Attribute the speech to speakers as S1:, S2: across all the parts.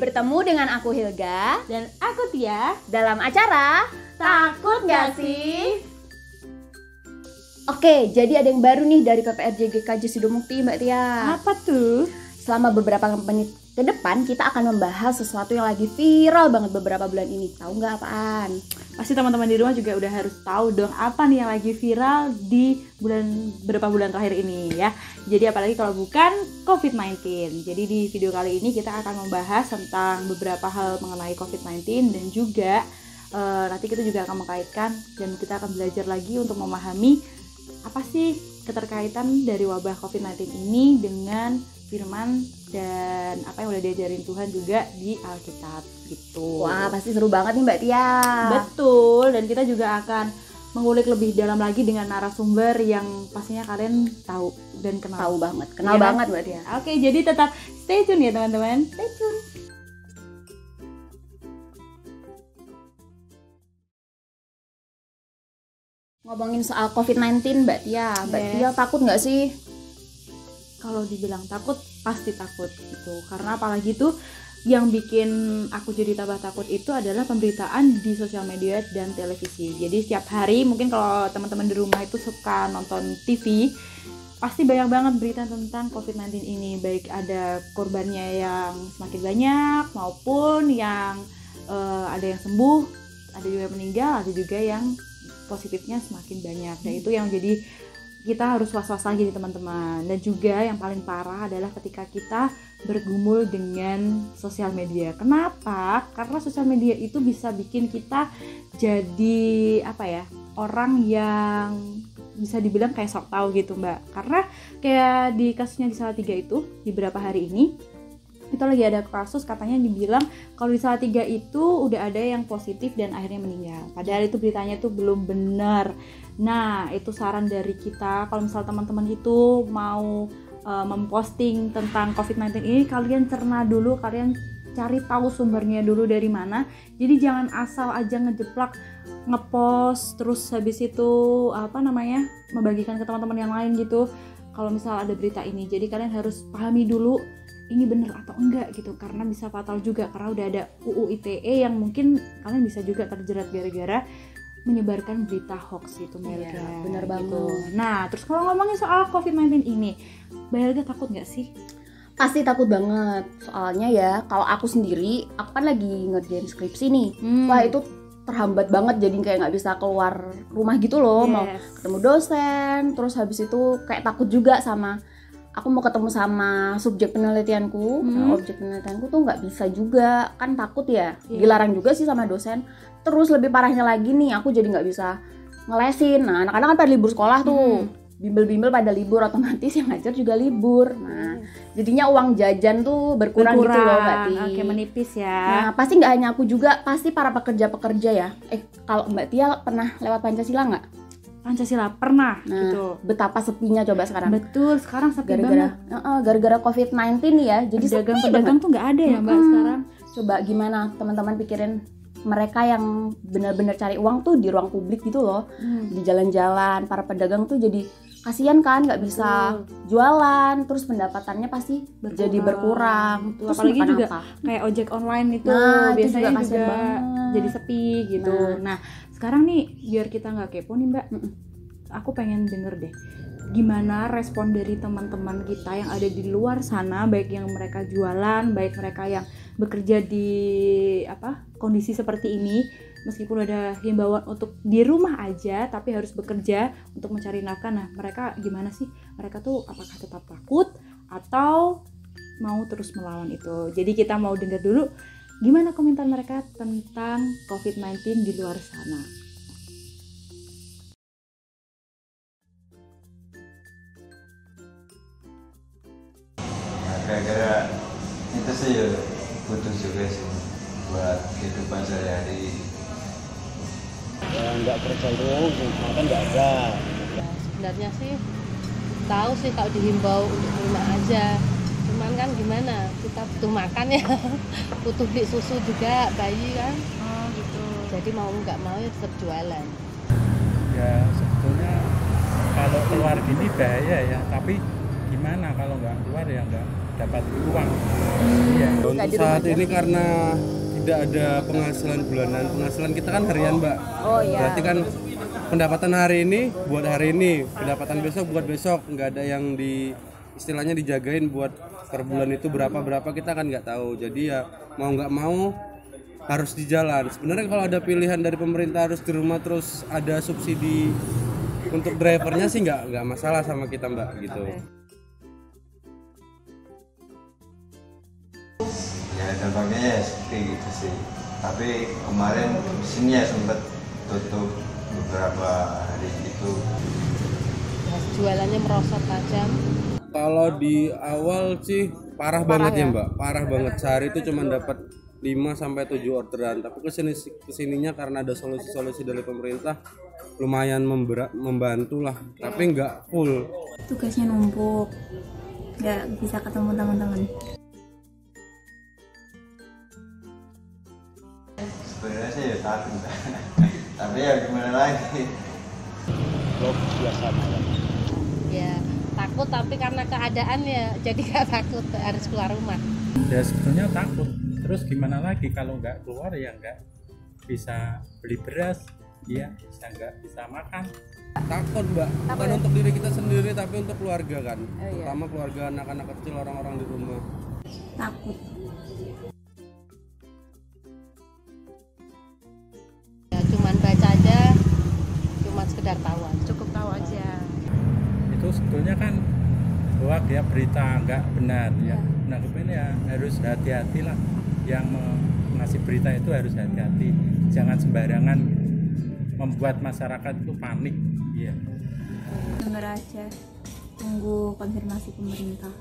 S1: Bertemu dengan aku Hilga
S2: Dan aku Tia
S1: dalam acara Takut Gak Sih? Oke, jadi ada yang baru nih dari PPRJGKJ Sidomukti Mbak Tia.
S2: Apa tuh?
S1: Selama beberapa menit ke depan kita akan membahas sesuatu yang lagi viral banget beberapa bulan ini. Tahu nggak apaan?
S2: Pasti teman-teman di rumah juga udah harus tahu dong apa nih yang lagi viral di beberapa bulan terakhir ini ya. Jadi apalagi kalau bukan COVID-19. Jadi di video kali ini kita akan membahas tentang beberapa hal mengenai COVID-19 dan juga nanti kita juga akan mengkaitkan dan kita akan belajar lagi untuk memahami apa sih keterkaitan dari wabah COVID-19 ini dengan firman dan apa yang udah diajarin Tuhan juga di Alkitab gitu.
S1: Wah, pasti seru banget nih Mbak Tia.
S2: Betul, dan kita juga akan mengulik lebih dalam lagi dengan narasumber yang pastinya kalian tahu dan kenal.
S1: Tahu banget, kenal banget Mbak Tia.
S2: Oke, jadi tetap stay tune ya teman-teman. Stay tune.
S1: Ngomongin soal COVID-19 Mbak Tia, Mbak Tia takut nggak sih?
S2: Kalau dibilang takut, pasti takut gitu. Karena apalagi tuh yang bikin aku jadi tambah takut itu adalah pemberitaan di sosial media dan televisi. Jadi setiap hari mungkin kalau teman-teman di rumah itu suka nonton TV, pasti banyak banget berita tentang COVID-19 ini. Baik ada korbannya yang semakin banyak maupun yang ada yang sembuh, ada juga yang meninggal, ada juga yang positifnya semakin banyak. Dan itu yang jadi kita harus was-was lagi nih teman-teman. Dan juga yang paling parah adalah ketika kita bergumul dengan sosial media. Kenapa? Karena sosial media itu bisa bikin kita jadi orang yang bisa dibilang kayak sok tahu gitu Mbak. Karena kayak di kasusnya di Salatiga itu di beberapa hari ini itu lagi ada kasus katanya dibilang kalau di Salatiga itu udah ada yang positif dan akhirnya meninggal. Padahal itu beritanya tuh belum benar. Nah, itu saran dari kita kalau misal teman-teman itu mau memposting tentang COVID-19 ini, kalian cerna dulu, kalian cari tahu sumbernya dulu dari mana. Jadi jangan asal aja ngejeplak, ngepost terus habis itu membagikan ke teman-teman yang lain gitu. Kalau misal ada berita ini, jadi kalian harus pahami dulu ini benar atau enggak gitu, karena bisa fatal juga karena udah ada UU ITE yang mungkin kalian bisa juga terjerat gara-gara menyebarkan berita hoax itu Mbak Helga.
S1: Iya, benar banget.
S2: Gitu. Nah, terus kalau ngomongin soal COVID-19 ini, Mbak Helga takut nggak sih?
S1: Pasti takut banget. Soalnya ya, kalau aku sendiri, aku kan lagi ngerjain skripsi nih. Wah, itu terhambat banget, jadi kayak nggak bisa keluar rumah gitu loh. Mau ketemu dosen, terus habis itu kayak takut juga sama aku mau ketemu sama subjek penelitianku. Nah, objek penelitianku tuh nggak bisa juga, kan takut ya. Dilarang juga sih sama dosen. Terus lebih parahnya lagi nih, aku jadi nggak bisa ngelesin. Nah, anak-anak kan pada libur sekolah tuh, bimbel-bimbel pada libur, otomatis yang ngajar juga libur. Nah, jadinya uang jajan tuh berkurang gitu loh Mbak Ti.
S2: Oke, menipis ya.
S1: Nah, pasti nggak hanya aku juga, pasti para pekerja-pekerja ya. Kalau Mbak Tia pernah lewat Pancasila nggak?
S2: Pancasila pernah gitu.
S1: Betapa sepinya coba sekarang.
S2: Betul, sekarang sepi
S1: Gara-gara
S2: banget.
S1: Gara-gara COVID-19 nih ya. Jadi
S2: pedagang tuh nggak ada ya Mbak sekarang.
S1: Coba gimana teman-teman pikirin mereka yang benar-benar cari uang tuh di ruang publik gitu loh, di jalan-jalan. Para pedagang tuh jadi kasihan kan, nggak bisa jualan, terus pendapatannya pasti jadi berkurang. Terus
S2: apalagi juga kayak ojek online itu biasanya juga jadi sepi gitu. Nah, sekarang nih biar kita nggak kepo nih Mbak, aku pengen denger deh gimana respon dari teman-teman kita yang ada di luar sana, baik yang mereka jualan, baik mereka yang bekerja di kondisi seperti ini, meskipun ada himbauan untuk di rumah aja tapi harus bekerja untuk mencari nafkah. Nah, mereka gimana sih? Mereka tuh apakah tetap takut atau mau terus melawan itu? Jadi kita mau dengar dulu gimana komentar mereka tentang COVID-19 di luar sana.
S3: Gara-gara itu sih ya butuh juga sih buat kehidupan sehari-hari.
S4: Nggak kerja itu makan nggak ada.
S5: Sebenarnya sih tahu sih kalau dihimbau untuk di rumah aja, cuman kan gimana, kita butuh makan ya, butuh beli susu juga bayi kan. Gitu. Jadi mau nggak mau ya tetap jualan.
S6: Ya sebetulnya kalau keluar gini bahaya ya, tapi gimana kalau nggak keluar ya nggak dapat uang. Ya.
S1: Nggak
S6: Untuk
S1: di rumah
S6: saat
S1: aja.
S6: ini karena tidak ada penghasilan bulanan, penghasilan kita kan harian, Mbak.
S1: Oh iya.
S6: Berarti kan pendapatan hari ini buat hari ini, pendapatan besok buat besok, nggak ada yang di istilahnya dijagain buat per bulan itu berapa kita kan nggak tahu. Jadi ya mau nggak mau harus di jalan. Sebenarnya kalau ada pilihan dari pemerintah harus di rumah terus ada subsidi untuk drivernya sih nggak masalah sama kita, Mbak, gitu.
S3: Ya dampaknya ya seperti gitu sih. Tapi kemarin mesinnya sempat tutup beberapa hari itu.
S5: Ya, jualannya merosot tajam.
S6: Kalau di awal sih parah banget ya, Mbak. Parah banget. Sehari itu cuma dapat 5 sampai 7 orderan. Tapi kesininya karena ada solusi-solusi dari pemerintah lumayan membantu lah. Tapi nggak full.
S7: Tugasnya numpuk, nggak bisa ketemu teman-teman.
S3: Sebenarnya sih ya takut. Tapi ya gimana lagi?
S4: Blok biasanya ya.
S5: Ya takut tapi karena keadaan ya jadi nggak takut harus keluar rumah.
S6: Ya sebetulnya takut. Terus gimana lagi kalau nggak keluar ya nggak bisa beli beras, ya nggak bisa makan. Takut, Mbak. Bukan untuk diri kita sendiri tapi untuk keluarga kan. Terutama keluarga, anak-anak kecil, orang-orang di rumah.
S7: Takut.
S5: Ya cuman baca aja, cuman sekedar tahu aja.
S2: Cukup tahu aja.
S6: Itu sebetulnya kan hoax ya, berita nggak benar ya. Nah kemudian ya harus hati-hati lah, yang ngasih berita itu harus hati-hati, jangan sembarangan membuat masyarakat itu panik ya.
S7: Denger aja, tunggu konfirmasi pemerintah.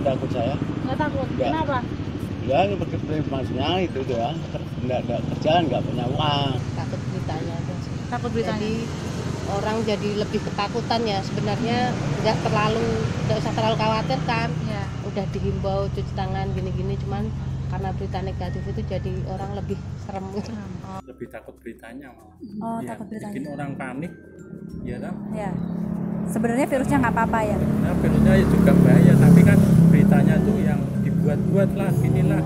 S4: Takut saya.
S2: Nggak takut.
S4: Nggak.
S2: Kenapa?
S4: Ya ini informasinya itu ya, nggak ada kerjaan, nggak punya uang.
S5: Takut beritanya aja.
S2: Takut beritanya.
S5: Jadi orang jadi lebih ketakutan ya. Sebenarnya nggak usah terlalu khawatir kan.
S2: Ya.
S5: Udah dihimbau cuci tangan gini-gini, cuman karena berita negatif itu jadi orang lebih serem.
S6: Lebih takut beritanya malah.
S7: Oh,
S6: Ya,
S7: takut beritanya.
S6: bikin orang panik ya kan.
S7: Ya. Sebenarnya virusnya nggak apa-apa ya.
S6: Nah virusnya juga bahaya, tapi kan beritanya tuh yang dibuat-buat lah, inilah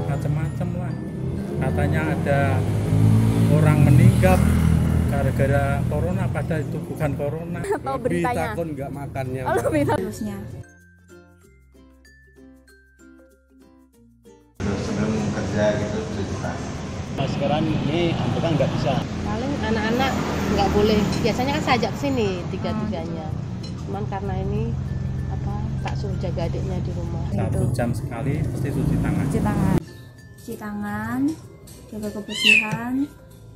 S6: macam-macam lah. Katanya ada orang meninggal gara-gara corona, padahal itu bukan corona.
S1: Tahu
S6: Lebih
S1: beritanya.
S6: takut nggak makannya.
S1: Oh, lebih tahu.
S7: Virusnya.
S3: Sebelum kerja gitu cuci tangan.
S4: Maskeran ini hampir kan nggak bisa.
S5: Paling anak-anak nggak boleh, biasanya kan saya ajak sini tiga-tiganya, cuman karena ini tak suruh jaga adiknya di rumah.
S6: 1 jam sekali pasti cuci tangan.
S7: Cuci tangan. Cuci tangan, jaga kebersihan,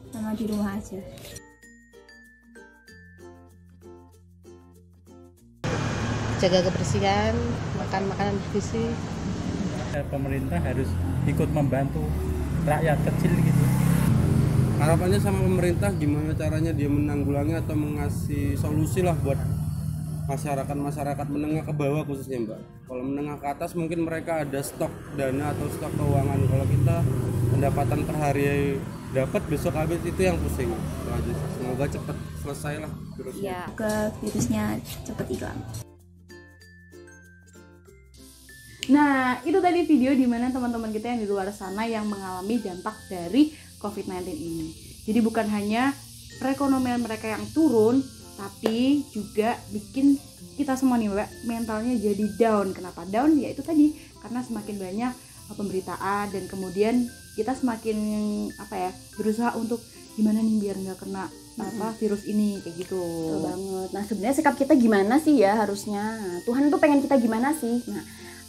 S7: sama di rumah aja.
S5: Jaga kebersihan, makan makanan bergizi.
S6: Pemerintah harus ikut membantu rakyat kecil gitu. Harapannya sama pemerintah gimana caranya dia menanggulangi atau mengasih solusi lah buat masyarakat menengah ke bawah khususnya, Mbak. Kalau menengah ke atas mungkin mereka ada stok dana atau stok keuangan. Kalau kita pendapatan per hari dapat besok habis, itu yang pusing. Itu aja sih. Semoga cepat selesai lah virusnya.
S1: Ya.
S7: Ke virusnya cepet hilang.
S2: Nah, itu tadi video dimana teman-teman kita yang di luar sana yang mengalami dampak dari COVID-19 ini. Jadi bukan hanya perekonomian mereka yang turun, tapi juga bikin kita semua nih Mbak, mentalnya jadi down. Kenapa down? Ya itu tadi, karena semakin banyak pemberitaan dan kemudian kita semakin berusaha untuk gimana nih biar nggak kena virus ini kayak gitu.
S1: Betul banget. Nah sebenarnya sikap kita gimana sih ya harusnya? Nah, Tuhan tuh pengen kita gimana sih? Nah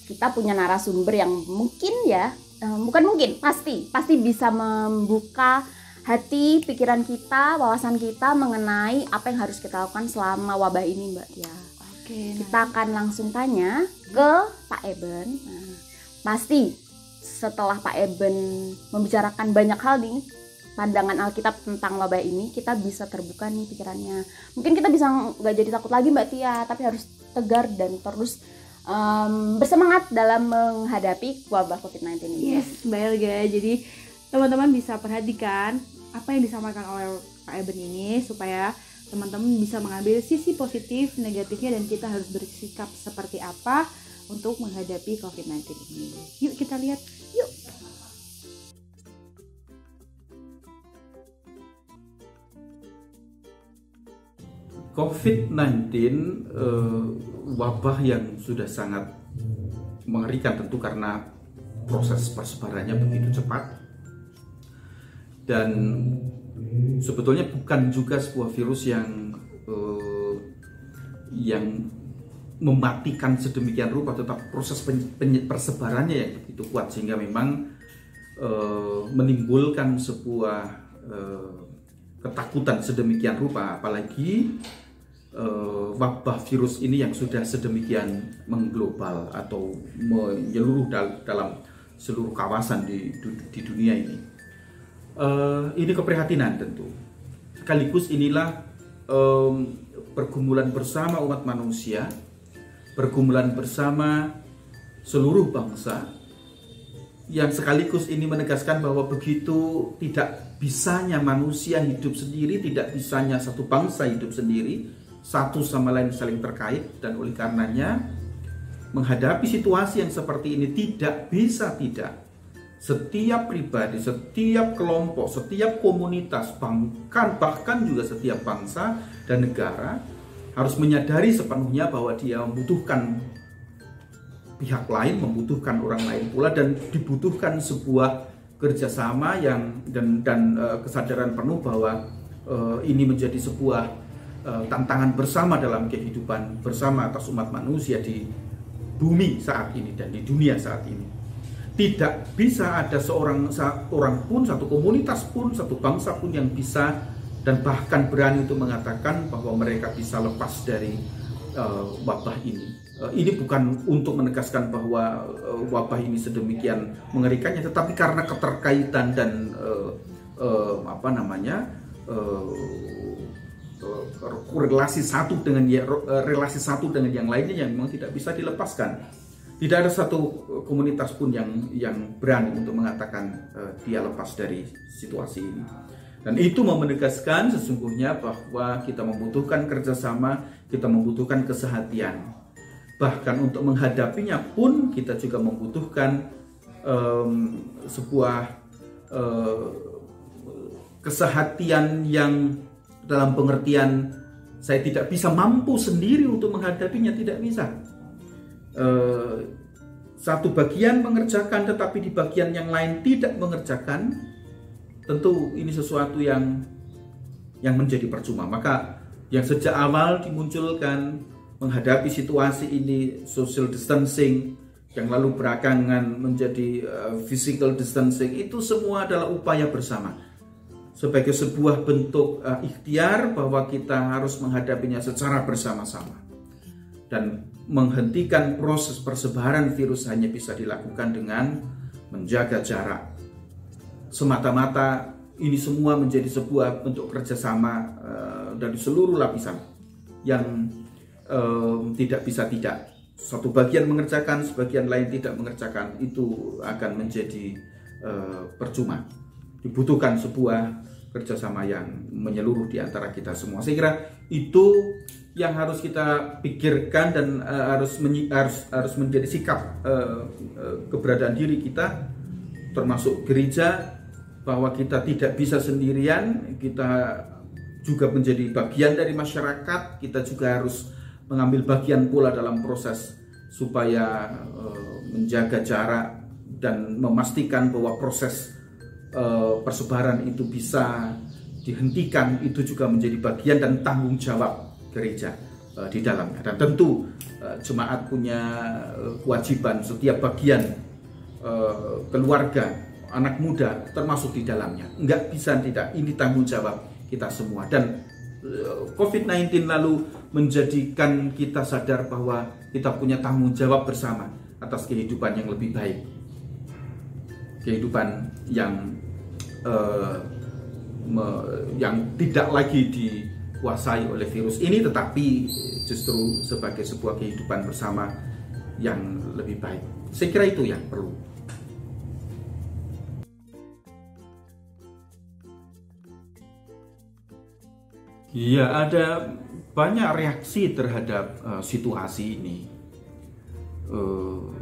S1: kita punya narasumber yang mungkin ya, pasti bisa membuka hati, pikiran kita, wawasan kita mengenai apa yang harus kita lakukan selama wabah ini, Mbak Tia.
S2: Oke,
S1: Kita akan langsung tanya ke Pak Eben. Nah, pasti setelah Pak Eben membicarakan banyak hal nih, pandangan Alkitab tentang wabah ini, kita bisa terbuka nih pikirannya. Mungkin kita bisa nggak jadi takut lagi, Mbak Tia, tapi harus tegar dan terus bersemangat dalam menghadapi wabah COVID-19 ini.
S2: yes, Mbak Elga. Jadi teman-teman bisa perhatikan apa yang disampaikan oleh Pak Eben ini supaya teman-teman bisa mengambil sisi positif, negatifnya, dan kita harus bersikap seperti apa untuk menghadapi COVID-19 ini. Yuk kita lihat, yuk.
S8: COVID-19 wabah yang sudah sangat mengerikan tentu karena proses persebarannya begitu cepat, dan sebetulnya bukan juga sebuah virus yang mematikan sedemikian rupa, tetapi proses persebarannya yang begitu kuat sehingga memang menimbulkan sebuah ketakutan sedemikian rupa, apalagi wabah virus ini yang sudah sedemikian mengglobal atau menyeluruh dalam seluruh kawasan di dunia ini. Ini keprihatinan tentu. Sekaligus inilah pergumulan bersama umat manusia, pergumulan bersama seluruh bangsa, yang sekaligus ini menegaskan bahwa begitu tidak bisanya manusia hidup sendiri, tidak bisanya satu bangsa hidup sendiri, satu sama lain saling terkait, dan oleh karenanya menghadapi situasi yang seperti ini tidak bisa tidak setiap pribadi, setiap kelompok, setiap komunitas, bahkan juga setiap bangsa dan negara harus menyadari sepenuhnya bahwa dia membutuhkan pihak lain, membutuhkan orang lain pula, dan dibutuhkan sebuah kerjasama dan kesadaran penuh bahwa ini menjadi sebuah tantangan bersama dalam kehidupan bersama atas umat manusia di bumi saat ini dan di dunia saat ini. Tidak bisa ada seorang pun, satu komunitas pun, satu bangsa pun yang bisa dan bahkan berani untuk mengatakan bahwa mereka bisa lepas dari wabah ini. Ini bukan untuk menegaskan bahwa wabah ini sedemikian mengerikannya, tetapi karena keterkaitan dan relasi satu dengan yang lainnya yang memang tidak bisa dilepaskan. Tidak ada satu komunitas pun yang berani untuk mengatakan dia lepas dari situasi ini. Dan itu mau menegaskan sesungguhnya bahwa kita membutuhkan kerjasama, kita membutuhkan kesehatian. Bahkan untuk menghadapinya pun kita juga membutuhkan sebuah kesehatian yang dalam pengertian saya tidak bisa mampu sendiri untuk menghadapinya, tidak bisa. Satu bagian mengerjakan tetapi di bagian yang lain tidak mengerjakan, tentu ini sesuatu yang menjadi percuma. Maka yang sejak awal dimunculkan menghadapi situasi ini, social distancing, yang lalu belakangan menjadi physical distancing, itu semua adalah upaya bersama sebagai sebuah bentuk ikhtiar bahwa kita harus menghadapinya secara bersama-sama. Dan menghentikan proses persebaran virus hanya bisa dilakukan dengan menjaga jarak. Semata-mata ini semua menjadi sebuah bentuk kerjasama dari seluruh lapisan yang tidak bisa tidak. Satu bagian mengerjakan, sebagian lain tidak mengerjakan, itu akan menjadi percuma. Dibutuhkan sebuah kerjasama yang menyeluruh di antara kita semua. Saya kira itu yang harus kita pikirkan dan harus menjadi sikap keberadaan diri kita, termasuk gereja, bahwa kita tidak bisa sendirian. Kita juga menjadi bagian dari masyarakat. Kita juga harus mengambil bagian pula dalam proses supaya menjaga jarak dan memastikan bahwa proses persebaran itu bisa dihentikan. Itu juga menjadi bagian dan tanggung jawab gereja di dalamnya. Dan tentu jemaat punya kewajiban, setiap bagian, keluarga, anak muda termasuk di dalamnya. Enggak bisa tidak, ini tanggung jawab kita semua. Dan COVID-19 lalu menjadikan kita sadar bahwa kita punya tanggung jawab bersama atas kehidupan yang lebih baik, kehidupan yang tidak lagi dikuasai oleh virus ini, tetapi justru sebagai sebuah kehidupan bersama yang lebih baik. Saya kira itu yang perlu. Iya, ada banyak reaksi terhadap situasi ini.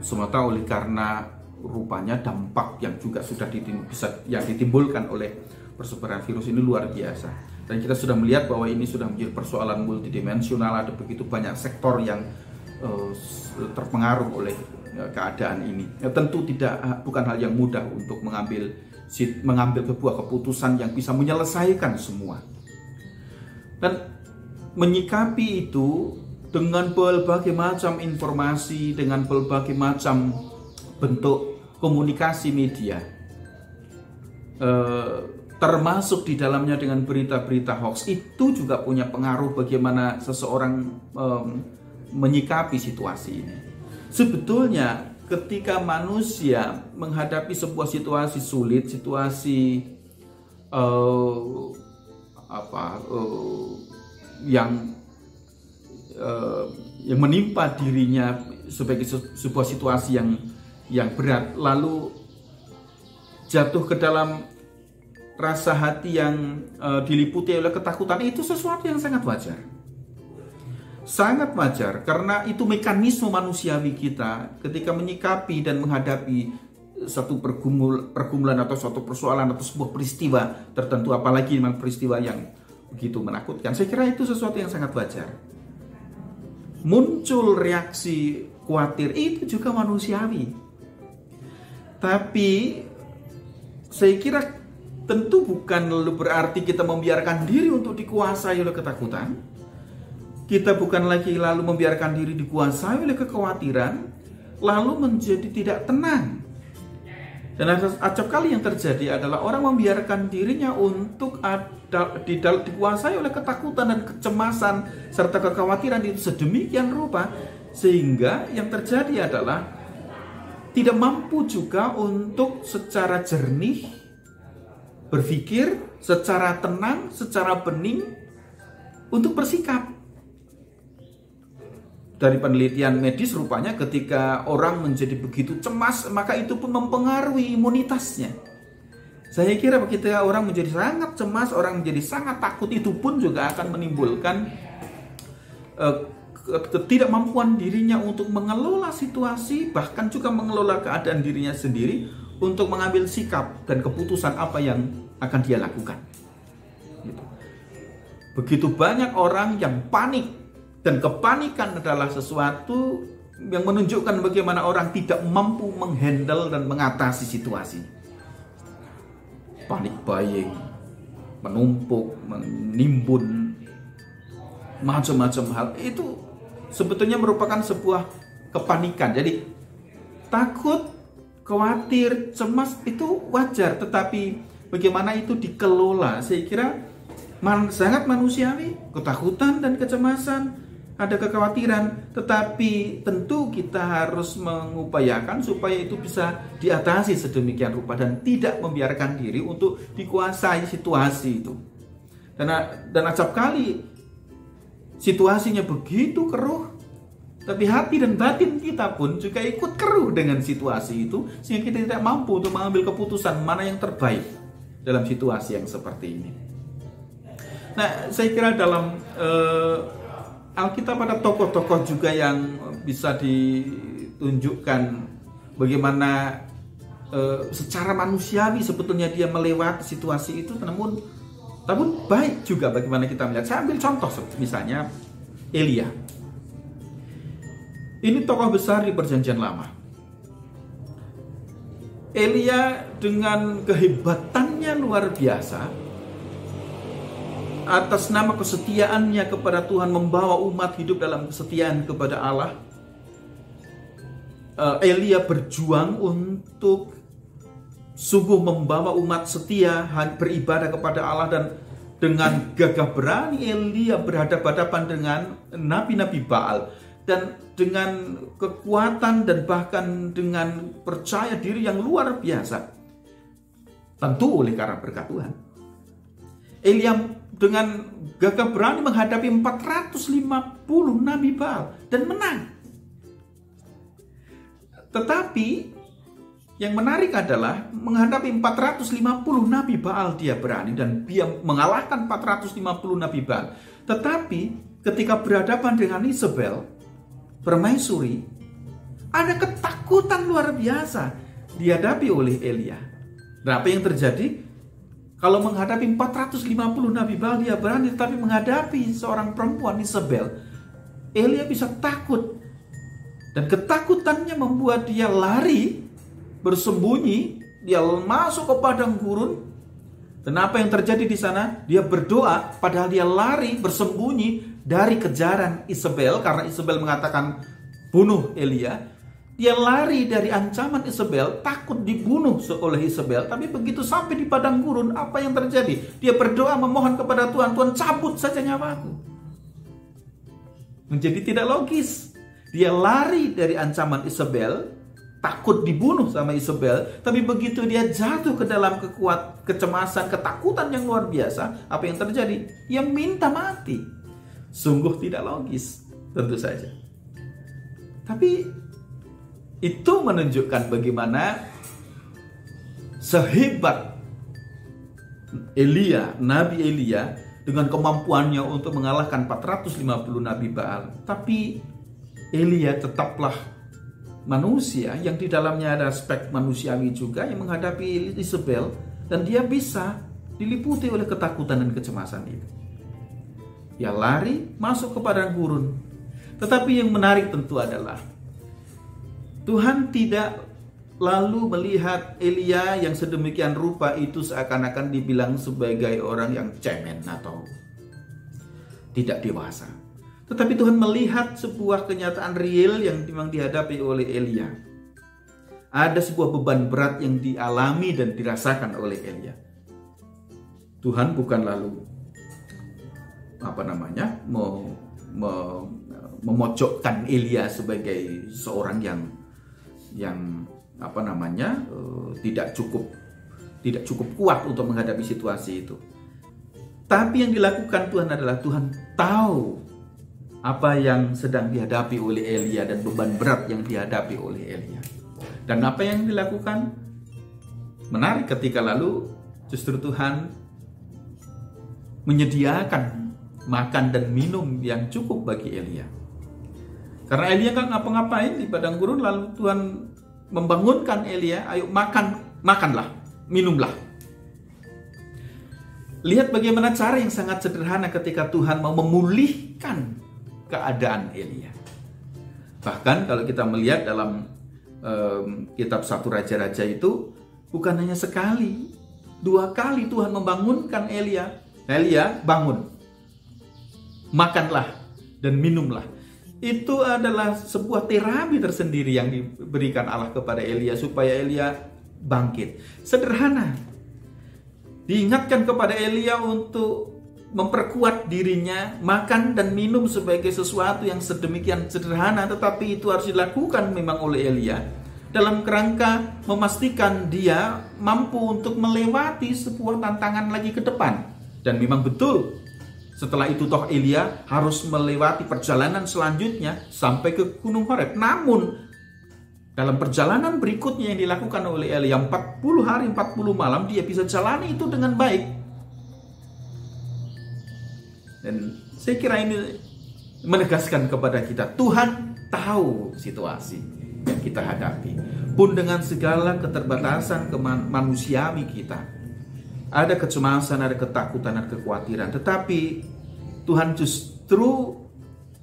S8: Semata oleh karena rupanya dampak yang juga sudah ditimbulkan oleh persebaran virus ini luar biasa. Dan kita sudah melihat bahwa ini sudah menjadi persoalan multidimensional, ada begitu banyak sektor yang terpengaruh oleh keadaan ini. Tentu bukan hal yang mudah untuk mengambil sebuah keputusan yang bisa menyelesaikan semua. Dan menyikapi itu dengan berbagai macam informasi, dengan berbagai macam bentuk komunikasi media, termasuk di dalamnya dengan berita-berita hoax, itu juga punya pengaruh bagaimana seseorang menyikapi situasi ini. Sebetulnya ketika manusia menghadapi sebuah situasi sulit, situasi yang menimpa dirinya sebagai sebuah situasi yang berat, lalu jatuh ke dalam rasa hati yang diliputi oleh ketakutan, itu sesuatu yang sangat wajar. Sangat wajar, karena itu mekanisme manusiawi kita ketika menyikapi dan menghadapi satu pergumulan atau suatu persoalan atau sebuah peristiwa tertentu, apalagi memang peristiwa yang begitu menakutkan. Saya kira itu sesuatu yang sangat wajar. Muncul reaksi khawatir, itu juga manusiawi. Tapi saya kira tentu bukan lalu berarti kita membiarkan diri untuk dikuasai oleh ketakutan. Kita bukan lagi lalu membiarkan diri dikuasai oleh kekhawatiran, lalu menjadi tidak tenang. Dan acap kali yang terjadi adalah orang membiarkan dirinya untuk dikuasai oleh ketakutan dan kecemasan serta kekhawatiran itu sedemikian rupa, sehingga yang terjadi adalah tidak mampu juga untuk secara jernih berpikir, secara tenang, secara bening untuk bersikap. Dari penelitian medis rupanya ketika orang menjadi begitu cemas, maka itu pun mempengaruhi imunitasnya. Saya kira ketika orang menjadi sangat cemas, orang menjadi sangat takut, itu pun juga akan menimbulkan ketidakmampuan dirinya untuk mengelola situasi, bahkan juga mengelola keadaan dirinya sendiri untuk mengambil sikap dan keputusan apa yang akan dia lakukan. Begitu banyak orang yang panik, dan kepanikan adalah sesuatu yang menunjukkan bagaimana orang tidak mampu menghandle dan mengatasi situasi. Panik buying, menumpuk, menimbun, macam-macam hal itu sebetulnya merupakan sebuah kepanikan. Jadi takut, khawatir, cemas itu wajar, tetapi bagaimana itu dikelola, saya kira sangat manusiawi. Ketakutan dan kecemasan, ada kekhawatiran, tetapi tentu kita harus mengupayakan supaya itu bisa diatasi sedemikian rupa dan tidak membiarkan diri untuk dikuasai situasi itu. Dan acap kali situasinya begitu keruh, tapi hati dan batin kita pun juga ikut keruh dengan situasi itu, sehingga kita tidak mampu untuk mengambil keputusan mana yang terbaik dalam situasi yang seperti ini. Nah, saya kira dalam Alkitab ada tokoh-tokoh juga yang bisa ditunjukkan bagaimana secara manusiawi sebetulnya dia melewati situasi itu, namun baik juga bagaimana kita melihat. Saya ambil contoh misalnya Elia. Ini tokoh besar di Perjanjian Lama. Elia dengan kehebatannya luar biasa, atas nama kesetiaannya kepada Tuhan, membawa umat hidup dalam kesetiaan kepada Allah. Elia berjuang untuk sungguh membawa umat setia beribadah kepada Allah, dan dengan gagah berani Elia berhadapan-hadapan dengan nabi-nabi Baal, dan dengan kekuatan dan bahkan dengan percaya diri yang luar biasa, tentu oleh karena berkat Tuhan. Elia dengan gagah berani menghadapi 450 nabi Baal dan menang. Tetapi Yang menarik adalah menghadapi 450 Nabi Baal dia berani dan dia mengalahkan 450 Nabi Baal. Tetapi ketika berhadapan dengan Isabel, permaisuri, ada ketakutan luar biasa dihadapi oleh Elia. Dan apa yang terjadi? Kalau menghadapi 450 Nabi Baal dia berani, tetapi menghadapi seorang perempuan Isabel, Elia bisa takut. Dan ketakutannya membuat dia lari, bersembunyi, dia masuk ke padang gurun. Dan apa yang terjadi di sana? Dia berdoa, padahal dia lari, bersembunyi dari kejaran Isabel, karena Isabel mengatakan bunuh Elia. Dia lari dari ancaman Isabel, takut dibunuh oleh Isabel. Tapi begitu sampai di padang gurun, apa yang terjadi? Dia berdoa memohon kepada Tuhan, Tuhan cabut saja nyawaku. Menjadi tidak logis. Dia lari dari ancaman Isabel, takut dibunuh sama Isabel, tapi begitu dia jatuh ke dalam kecemasan, ketakutan yang luar biasa, apa yang terjadi? Dia minta mati. Sungguh tidak logis, tentu saja. Tapi itu menunjukkan bagaimana sehebat Elia, Nabi Elia, dengan kemampuannya untuk mengalahkan 450 Nabi Baal. Tapi Elia tetaplah manusia yang di dalamnya ada aspek manusiawi juga, yang menghadapi Isabel, dan dia bisa diliputi oleh ketakutan dan kecemasan itu. Dia lari masuk ke padang gurun. Tetapi yang menarik tentu adalah Tuhan tidak lalu melihat Elia yang sedemikian rupa itu seakan-akan dibilang sebagai orang yang cemen atau tidak dewasa. Tetapi Tuhan melihat sebuah kenyataan real yang memang dihadapi oleh Elia. Ada sebuah beban berat yang dialami dan dirasakan oleh Elia. Tuhan bukan lalu memojokkan Elia sebagai seorang yang tidak cukup kuat untuk menghadapi situasi itu. Tapi yang dilakukan Tuhan adalah Tuhan tahu apa yang sedang dihadapi oleh Elia dan beban berat yang dihadapi oleh Elia. Dan apa yang dilakukan? Menarik ketika lalu justru Tuhan menyediakan makan dan minum yang cukup bagi Elia. Karena Elia nggak ngapa-ngapain di padang gurun, lalu Tuhan membangunkan Elia, ayo makanlah, minumlah. Lihat bagaimana cara yang sangat sederhana ketika Tuhan mau memulihkan keadaan Elia. Bahkan kalau kita melihat dalam kitab 1 Raja-Raja itu, bukan hanya sekali, 2 kali Tuhan membangunkan Elia. Elia, bangun, makanlah dan minumlah. Itu adalah sebuah terapi tersendiri yang diberikan Allah kepada Elia supaya Elia bangkit. Sederhana. Diingatkan kepada Elia untuk memperkuat dirinya, makan dan minum sebagai sesuatu yang sedemikian sederhana, tetapi itu harus dilakukan memang oleh Elia dalam kerangka memastikan dia mampu untuk melewati sebuah tantangan lagi ke depan. Dan memang betul, setelah itu toh Elia harus melewati perjalanan selanjutnya sampai ke Gunung Horeb. Namun dalam perjalanan berikutnya yang dilakukan oleh Elia 40 hari 40 malam, dia bisa jalani itu dengan baik. Dan saya kira ini menegaskan kepada kita, Tuhan tahu situasi yang kita hadapi. Pun dengan segala keterbatasan manusiawi kita, ada kecemasan, ada ketakutan, ada kekhawatiran. Tetapi Tuhan justru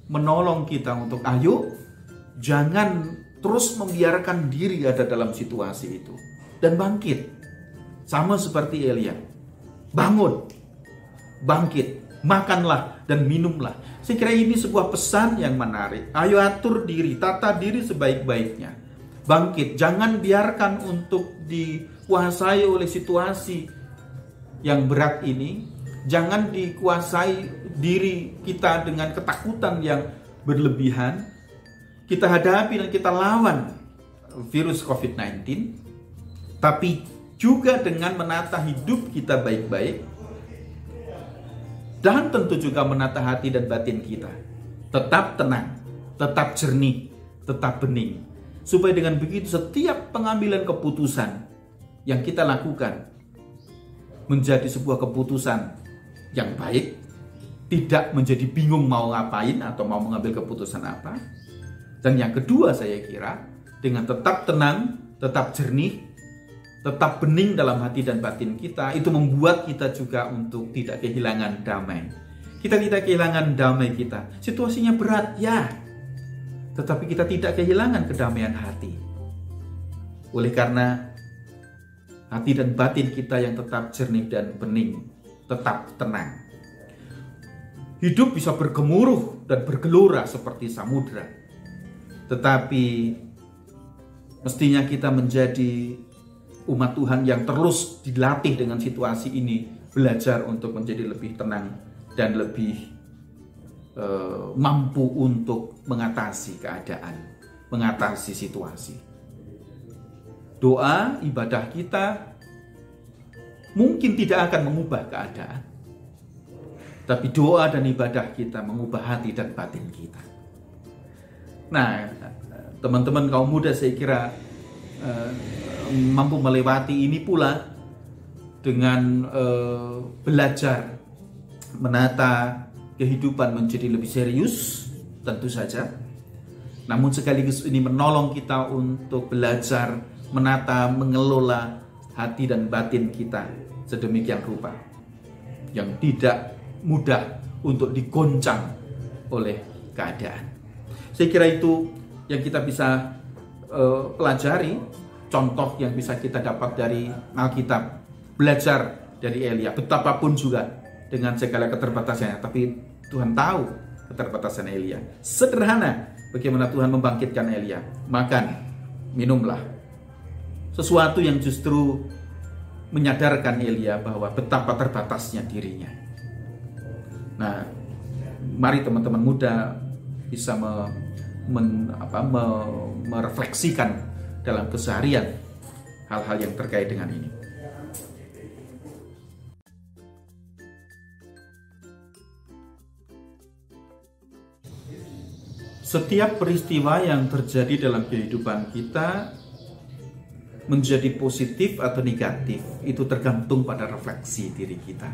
S8: menolong kita untuk ayo, jangan terus membiarkan diri ada dalam situasi itu. Dan bangkit. Sama seperti Elia. Bangun. Bangkit. Makanlah dan minumlah. Saya kira ini sebuah pesan yang menarik. Ayo atur diri, tata diri sebaik-baiknya. Bangkit. Jangan biarkan untuk dikuasai oleh situasi yang berat ini. Jangan dikuasai diri kita dengan ketakutan yang berlebihan. Kita hadapi dan kita lawan virus COVID-19, tapi juga dengan menata hidup kita baik-baik, dan tentu juga menata hati dan batin kita. Tetap tenang, tetap jernih, tetap bening. supaya dengan begitu setiap pengambilan keputusan yang kita lakukan menjadi sebuah keputusan yang baik, tidak menjadi bingung mau ngapain atau mau mengambil keputusan apa. Dan yang kedua, saya kira dengan tetap tenang, tetap jernih, tetap bening dalam hati dan batin kita, itu membuat kita juga untuk tidak kehilangan damai. Kita tidak kehilangan damai kita. Situasinya berat, ya, tetapi kita tidak kehilangan kedamaian hati. Oleh karena hati dan batin kita yang tetap jernih dan bening, tetap tenang. Hidup bisa bergemuruh dan bergelora seperti samudra, tetapi mestinya kita menjadi umat Tuhan yang terus dilatih dengan situasi ini, belajar untuk menjadi lebih tenang dan lebih mampu untuk mengatasi keadaan, mengatasi situasi. Doa, ibadah kita mungkin tidak akan mengubah keadaan, tapi doa dan ibadah kita mengubah hati dan batin kita. Nah, teman-teman kaum muda, saya kira mampu melewati ini pula dengan belajar menata kehidupan menjadi lebih serius, tentu saja. Namun sekaligus ini menolong kita untuk belajar menata, mengelola hati dan batin kita sedemikian rupa yang tidak mudah untuk digoncang oleh keadaan. Saya kira itu yang kita bisa pelajari, contoh yang bisa kita dapat dari Alkitab, belajar dari Elia, betapapun juga dengan segala keterbatasannya, tapi Tuhan tahu keterbatasan Elia. Sederhana bagaimana Tuhan membangkitkan Elia. Makan, minumlah. Sesuatu yang justru menyadarkan Elia bahwa betapa terbatasnya dirinya. Nah, mari teman-teman muda bisa merefleksikan dalam keseharian hal-hal yang terkait dengan ini. Setiap peristiwa yang terjadi dalam kehidupan kita menjadi positif atau negatif itu tergantung pada refleksi diri kita.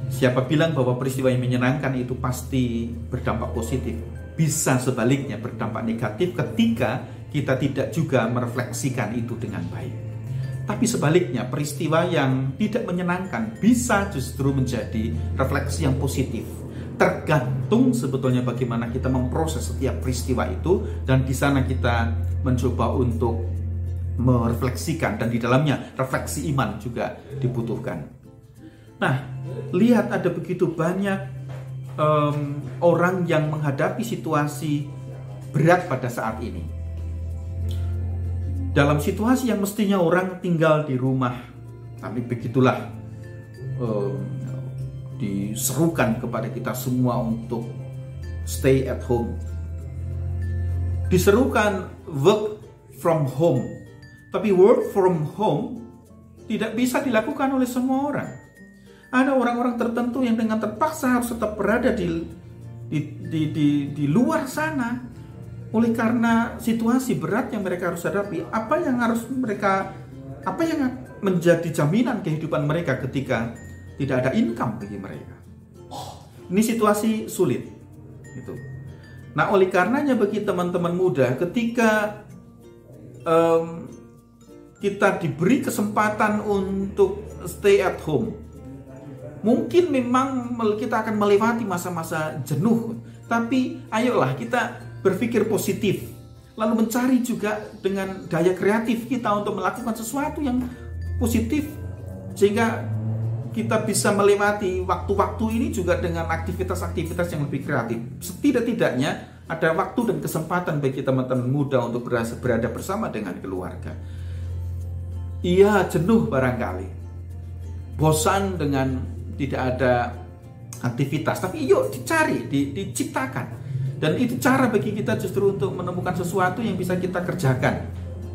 S8: Siapa bilang bahwa peristiwa yang menyenangkan itu pasti berdampak positif? Bisa sebaliknya berdampak negatif ketika kita tidak juga merefleksikan itu dengan baik. Tapi sebaliknya, peristiwa yang tidak menyenangkan bisa justru menjadi refleksi yang positif. Tergantung sebetulnya bagaimana kita memproses setiap peristiwa itu, dan di sana kita mencoba untuk merefleksikan, dan di dalamnya refleksi iman juga dibutuhkan. Nah, lihat ada begitu banyak orang yang menghadapi situasi berat pada saat ini. Dalam situasi yang mestinya orang tinggal di rumah, tapi begitulah diserukan kepada kita semua untuk stay at home. Diserukan work from home. Tapi work from home tidak bisa dilakukan oleh semua orang. Ada orang-orang tertentu yang dengan terpaksa harus tetap berada di luar sana oleh karena situasi berat yang mereka harus hadapi. Apa yang menjadi jaminan kehidupan mereka ketika tidak ada income bagi mereka? Ini situasi sulit. Gitu. Nah, oleh karenanya bagi teman-teman muda, ketika kita diberi kesempatan untuk stay at home, mungkin memang kita akan melewati masa-masa jenuh, tapi ayolah kita berpikir positif, lalu mencari juga dengan daya kreatif kita untuk melakukan sesuatu yang positif, sehingga kita bisa melewati waktu-waktu ini juga dengan aktivitas-aktivitas yang lebih kreatif. Setidak-tidaknya ada waktu dan kesempatan bagi teman-teman muda untuk berada bersama dengan keluarga. Iya, jenuh barangkali, bosan dengan tidak ada aktivitas, tapi yuk dicari, diciptakan. Dan itu cara bagi kita justru untuk menemukan sesuatu yang bisa kita kerjakan,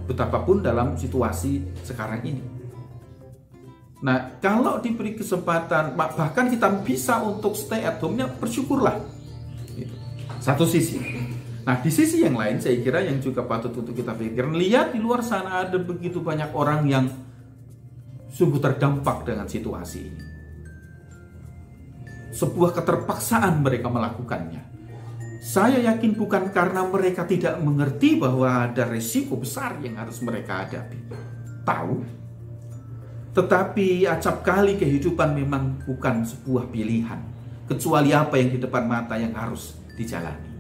S8: betapapun dalam situasi sekarang ini. Nah, kalau diberi kesempatan, bahkan kita bisa untuk stay at home-nya, bersyukurlah. Satu sisi. Nah, di sisi yang lain saya kira yang juga patut untuk kita pikirkan, lihat di luar sana ada begitu banyak orang yang sungguh terdampak dengan situasi ini. Sebuah keterpaksaan mereka melakukannya. Saya yakin bukan karena mereka tidak mengerti bahwa ada resiko besar yang harus mereka hadapi. Tahu. Tetapi acap kali kehidupan memang bukan sebuah pilihan. Kecuali apa yang di depan mata yang harus dijalani.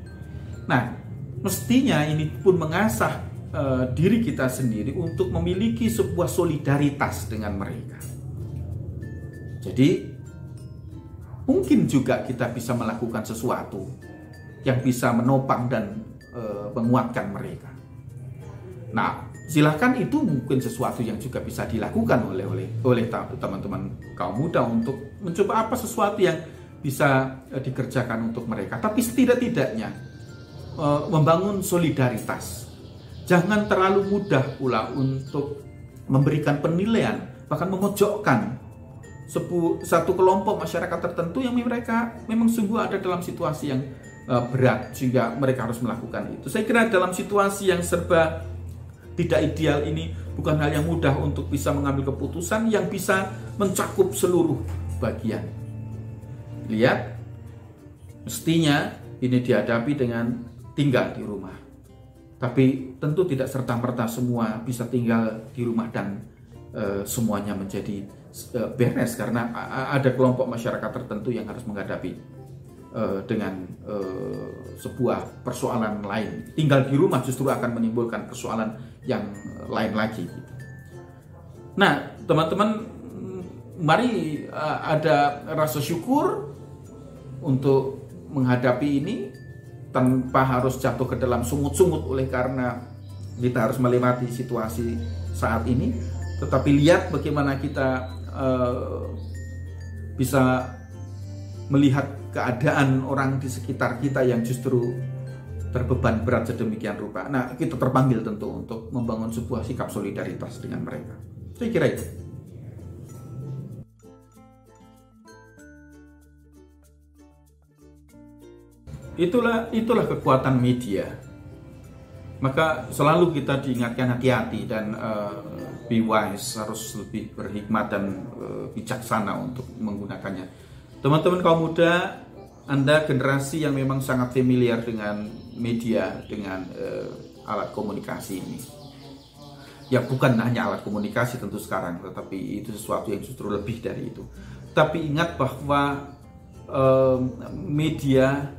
S8: Nah, mestinya ini pun mengasah diri kita sendiri untuk memiliki sebuah solidaritas dengan mereka. Jadi, mungkin juga kita bisa melakukan sesuatu yang bisa menopang dan menguatkan mereka. Nah, silahkan itu mungkin sesuatu yang juga bisa dilakukan oleh teman-teman kaum muda untuk mencoba apa sesuatu yang bisa dikerjakan untuk mereka. Tapi setidak-tidaknya membangun solidaritas. Jangan terlalu mudah pula untuk memberikan penilaian, bahkan memojokkan satu kelompok masyarakat tertentu yang mereka memang sungguh ada dalam situasi yang berat sehingga mereka harus melakukan itu. Saya kira dalam situasi yang serba tidak ideal ini bukan hal yang mudah untuk bisa mengambil keputusan yang bisa mencakup seluruh bagian. Lihat, mestinya ini dihadapi dengan tinggal di rumah. Tapi tentu tidak serta-merta semua bisa tinggal di rumah dan semuanya menjadi beres karena ada kelompok masyarakat tertentu yang harus menghadapi dengan sebuah persoalan lain. Tinggal di rumah justru akan menimbulkan persoalan yang lain lagi. Nah, teman-teman, mari ada rasa syukur untuk menghadapi ini tanpa harus jatuh ke dalam sungut-sungut oleh karena kita harus melewati situasi saat ini. Tetapi lihat bagaimana kita bisa melihat keadaan orang di sekitar kita yang justru terbeban berat sedemikian rupa. Nah, kita terpanggil tentu untuk membangun sebuah sikap solidaritas dengan mereka. Saya kira itu. Itulah kekuatan media. Maka selalu kita diingatkan hati-hati dan be wise, harus lebih berhikmat dan bijaksana untuk menggunakannya. Teman-teman kaum muda, Anda generasi yang memang sangat familiar dengan media, dengan alat komunikasi ini. Ya, bukan hanya alat komunikasi tentu sekarang, tetapi itu sesuatu yang justru lebih dari itu. Tapi ingat bahwa media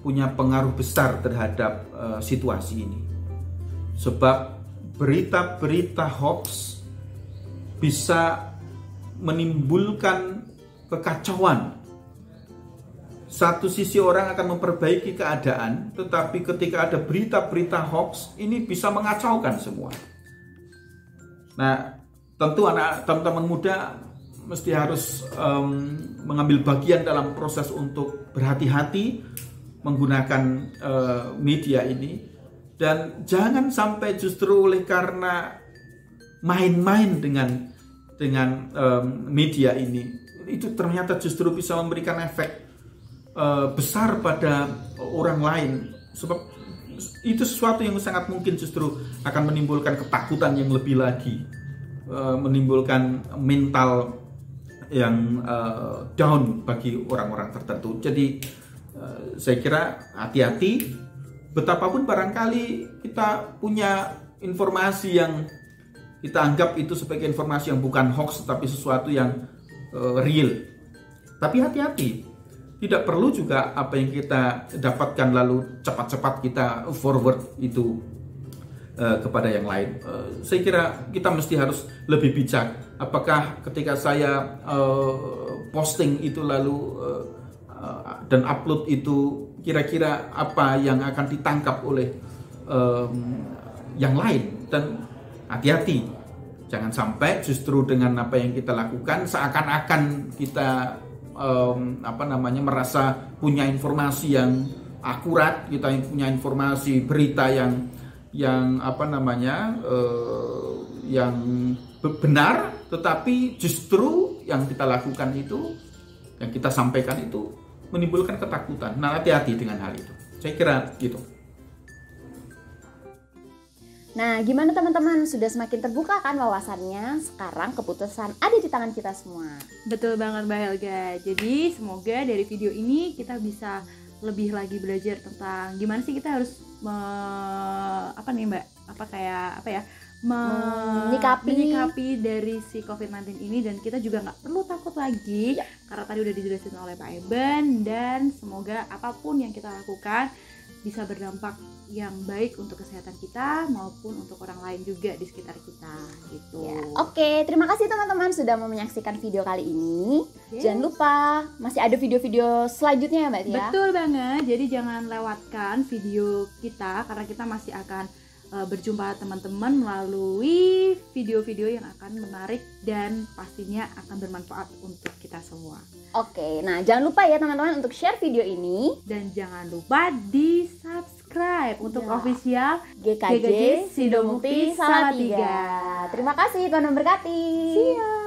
S8: punya pengaruh besar terhadap situasi ini. Sebab berita-berita hoax bisa menimbulkan kekacauan. Satu sisi orang akan memperbaiki keadaan, tetapi ketika ada berita-berita hoax, ini bisa mengacaukan semua. Nah, tentu teman-teman muda mesti harus mengambil bagian dalam proses untuk berhati-hati menggunakan media ini. Dan jangan sampai justru oleh karena main-main dengan media ini, itu ternyata justru bisa memberikan efek besar pada orang lain. Sebab itu sesuatu yang sangat mungkin justru akan menimbulkan ketakutan yang lebih lagi, menimbulkan mental yang down bagi orang-orang tertentu. Jadi saya kira hati-hati. Betapapun barangkali kita punya informasi yang kita anggap itu sebagai informasi yang bukan hoax, tapi sesuatu yang real. Tapi hati-hati, tidak perlu juga apa yang kita dapatkan lalu cepat-cepat kita forward itu kepada yang lain. Saya kira kita mesti harus lebih bijak. Apakah ketika saya posting itu lalu dan upload itu kira-kira apa yang akan ditangkap oleh yang lain. Dan hati-hati, jangan sampai justru dengan apa yang kita lakukan seakan-akan kita merasa punya informasi yang akurat, kita punya informasi berita yang benar, tetapi justru yang kita lakukan itu, yang kita sampaikan itu menimbulkan ketakutan. Nah, hati-hati dengan hal itu. Saya kira gitu.
S1: Nah, gimana teman-teman? Sudah semakin terbuka kan wawasannya? Sekarang keputusan ada di tangan kita semua.
S2: Betul banget Mbak Helga. Jadi semoga dari video ini kita bisa lebih lagi belajar tentang gimana sih kita harus menyikapi dari si COVID-19 ini, dan kita juga nggak perlu takut lagi karena tadi udah dijelasin oleh Pak Eben. Dan semoga apapun yang kita lakukan bisa berdampak yang baik untuk kesehatan kita maupun untuk orang lain juga di sekitar kita gitu.
S1: Ya, oke, terima kasih teman-teman sudah mau menyaksikan video kali ini. Jangan lupa masih ada video-video selanjutnya ya Mbak Tia.
S2: Betul banget. Jadi jangan lewatkan video kita karena kita masih akan berjumpa teman-teman melalui video-video yang akan menarik dan pastinya akan bermanfaat untuk kita semua.
S1: Oke, nah jangan lupa ya teman-teman untuk share video ini.
S2: Dan jangan lupa di subscribe untuk official
S1: GKJ Sidomukti Salatiga. Terima kasih, Tuhan memberkati.
S2: See ya.